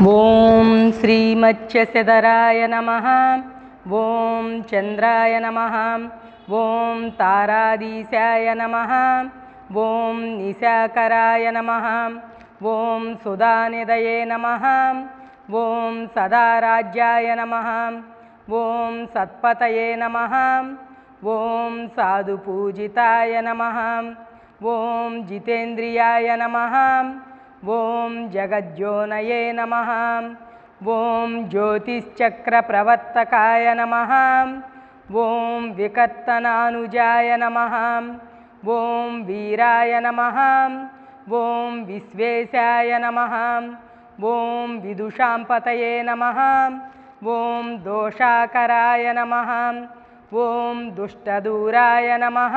ఓం శ్రీమత్స్యధరాయ నమః. ఓం చంద్రాయ నమః. ఓం తారాధీశాయ నమః. ఓం నిశాకరాయ నమః. ఓం సుధానిధయే నమః. ఓం సదారాజ్యాయ నమః. ఓం సత్పతయే నమః. ఓం సాధుపూజితాయ నమః. ఓం జితేంద్రియాయ నమః. ఓం జగజ్యోనయే నమః. ఓం జ్యోతిశ్చక్రప్రవర్తకాయ నమః. ఓం వికర్తనానుజాయ నమః. ఓం వీరాయ నమః. ఓం విశ్వేశాయ నమః. ఓం విదుషాంపతయే నమః. ఓం దోషాకరాయ నమః. ఓం దుష్టదూరాయ నమః.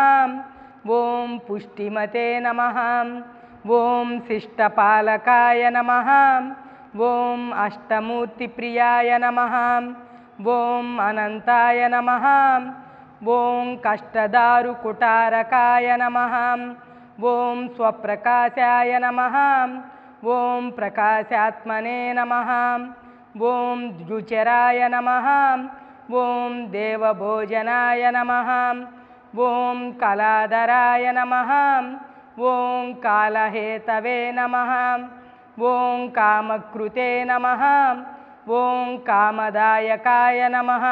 ఓం పుష్టిమతే నమః. ఓం శిష్టపాలకాయ నమః. ఓం అష్టమూర్తిప్రియాయ నమః. ఓం అనంతాయ నమః. ఓం కష్టదారుకుటారకాయ నమః. ఓం స్వప్రకాశాయ నమః. ఓం ప్రకాశాత్మనే నమః. ఓం ద్యుచరాయ నమః. ఓం దేవభోజనాయ నమః. ఓం కళాధరాయ నమః. ఓం కాలహేతవే నమః. ఓం కామకృతే నమః. ఓం కామదాయకాయ నమః.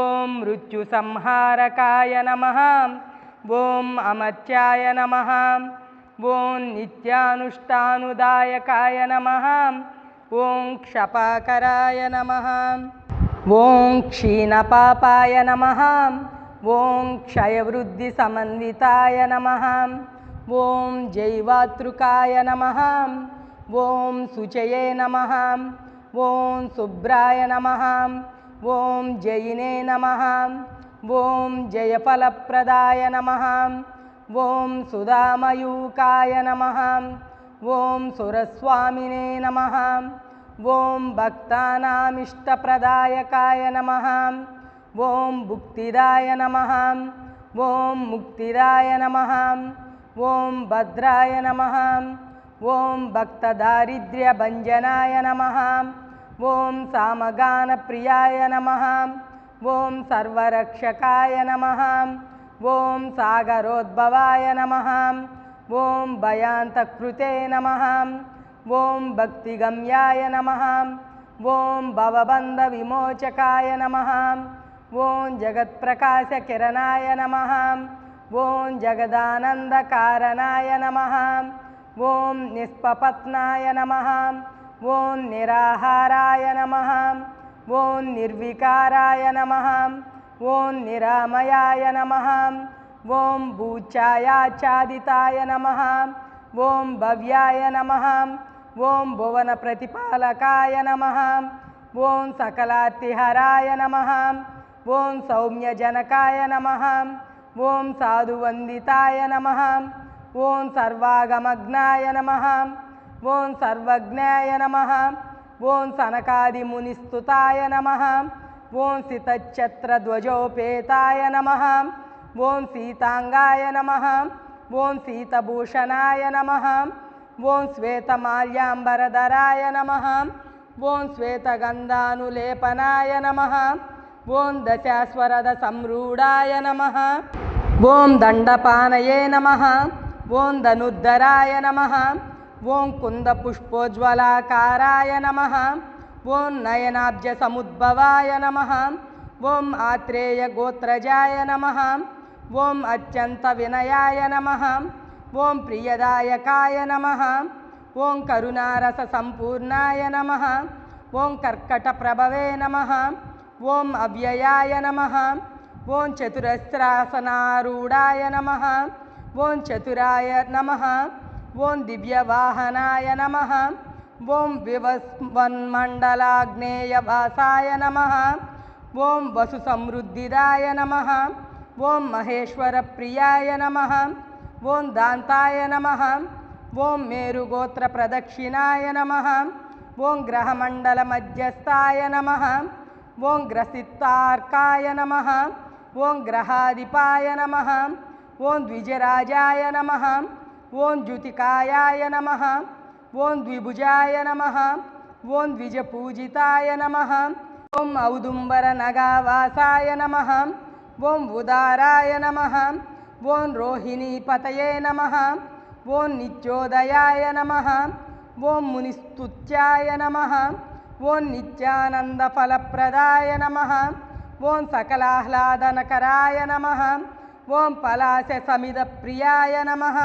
ఓం మృత్యుసంహారకాయ నమః. ఓం అమర్త్యాయ నమః. ఓం నిత్యానుష్ఠానుదాయకాయ నమః. ఓం క్షపాకరాయ నమః. ఓం క్షీణపాపాయ నమః. ఓం క్షయవృద్ధి సమన్వితాయ నమః. ఓం జైవాతృకాయ నమః. ఓం శుచయే నమః. ఓం శుభ్రాయ నమః. ఓం జయినే నమః. ఓం జయఫలప్రదాయ నమః. ఓం సుధామయూకాయ నమః. ఓం సురస్వామినే నమః. ఓం భక్తానామిష్టప్రదాయకాయ నమః. ఓం భుక్తిదాయ నమః. ఓం ముక్తిదాయ నమః. ఓం భద్రాయ నమః. ఓం భక్తదారిద్ర్యభంజనాయ నమః. ఓం సామగానప్రియాయ నమః. ఓం సర్వరక్షకాయ నమః. ఓం సాగరోద్భవాయ నమః. ఓం భయాంతకృతే నమః. ఓం భక్తిగమ్యాయ నమః. ఓం భవబంధ విమోచకాయ నమః. ఓం జగత్ప్రకాశకిరణాయ నమః. ఓం జగదానందకారణాయ నమః. ఓం నిష్పపత్నాయ నమః. ఓం నిరాహారాయ నమః. ఓం నిర్వికారాయ నమః. ఓం నిరామయాయ నమః. ఓం భూఛాయాచ్ఛాదితాయ నమః. ఓం భవ్యాయ నమః. ఓం భువన ప్రతిపాలకాయ నమః. ఓం సకలార్తిహరాయ నమః. ఓం సౌమ్యజనకాయ నమః. ఓం సాధువందితాయ నమః. ఓం సర్వాగమగ్నాయ నమః. ఓం సర్వజ్ఞాయ నమః. ఓం సనకాదిమునిస్తుతాయ నమః. ఓం సితఛత్రధ్వజోపేతాయ నమః. ఓం సీతాంగాయ నమః. ఓం సీతభూషణాయ నమః. ఓం శ్వేతమాల్యాంబరధరాయ నమః. ఓం శ్వేతగంధానులేపనాయ నమః. ఓం దశాస్వరథ సంరూఢాయ నమః. ఓం దండపానయే నమః. ఓం ధనుద్ధరాయ నమః. ఓం కుందపుష్పోజ్వలాకారాయ నమః. ఓం నయనాబ్జ సముద్భవాయ నమః. ఓం ఆత్రేయ గోత్రజాయ నమః. ఓం అత్యంత వినయాయ నమః. ఓం ప్రియదాయకాయ నమః. ఓం కరుణారస సంపూర్ణాయ నమః. ఓం కర్కట ప్రభవే నమః. ఓం అవ్యయాయ నమః. ఓం చతురస్రాసనారూఢాయ నమః. ఓం చతురాయ నమః. ఓం దివ్యవాహనాయ నమః. ఓం వివస్వన్మండలాగ్నేయవాసాయ నమః. ఓం వసు సమృద్ధిదాయ నమః. ఓం మహేశ్వర ప్రియాయ నమః. ఓం దాంతాయ నమః. ఓం మేరుగోత్ర ప్రదక్షిణాయ నమః. ఓం గ్రహమండల మధ్యస్థాయ నమః. ఓం గ్రసితార్కాయ నమః. ఓం గ్రహాధిపాయ నమః. ఓం ద్విజరాజాయ నమః. ఓం జ్యుతికాయాయ నమః. ఓం ద్విభుజాయ నమః. ఓం ద్విజపూజితాయ నమః. ఓం ఔదుంబరనగావాసాయ నమః. ఓం ఉదారాయ నమః. ఓం రోహిణీపతయే నమః. ఓం నిత్యోదయాయ నమః. ఓం మునిస్తుత్యాయ నమః. ఓం నిత్యానందఫలప్రదాయ నమః. ఓం సకలాహ్లాదనకరాయ నమః. ఓం పలాశ సమిద ప్రియాయ నమః.